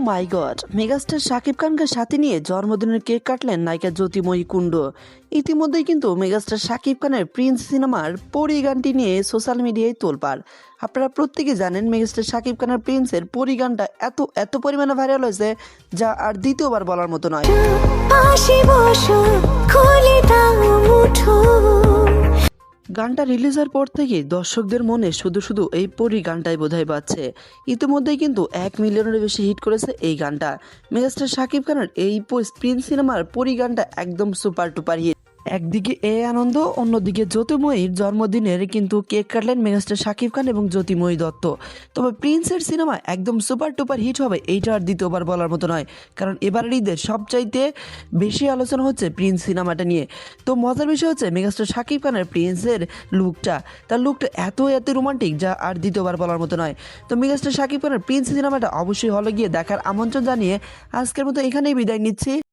মাই god, megastar Shakib খানকে সাথে নিয়ে জন্মদিনের কেক কাটলেন নায়িকা জ্যোতিময়ী কুণ্ডু। ইতিমধ্যেই কিন্তু মেগাস্টার শাকিব খানের প্রিন্স সিনেমার পরী গানটি নিয়ে সোশ্যাল মিডিয়ায় তোলপাড়। আপনারা প্রত্যেকে জানেন মেগাস্টার শাকিব খানের প্রিন্সের পরী গানটা এত এত পরিমাণে ভাইরাল হয়েছে, যা আর দ্বিতীয়বার বলার মতো নয়। গানটা রিলিজ হওয়ার পর থেকে দর্শকদের মনে শুধু শুধু এই পরী গানটাই বোধহয় বাজছে। ইতিমধ্যেই কিন্তু 1 মিলিয়নের বেশি হিট করেছে এই গানটা। মেগাস্টার শাকিব খানের এই প্রিন্স সিনেমার পরী গানটা একদম সুপার টুপার হিট। একদিকে এই আনন্দ, অন্যদিকে জ্যোতিময়ীর জন্মদিনের কিন্তু কেক কাটলেন মেগাস্টার শাকিব খান এবং জ্যোতিময়ী দত্ত। তবে প্রিন্সের সিনেমা একদম সুপার টুপার হিট হবে এইটা আর দ্বিতীয়বার বলার মতো নয়, কারণ এবারের ঈদের সবচাইতে বেশি আলোচনা হচ্ছে প্রিন্স সিনেমাটা নিয়ে। তো মজার বিষয় হচ্ছে মেগাস্টার শাকিব খানের প্রিন্সের তার লুকটা এত এত রোমান্টিক, যা আর দ্বিতীয়বার বলার মতো নয়। তো মেগাস্টার শাকিব খানের প্রিন্স সিনেমাটা অবশ্যই হলে গিয়ে দেখার আমন্ত্রণ জানিয়ে আজকের মতো এখানেই বিদায় নিচ্ছি।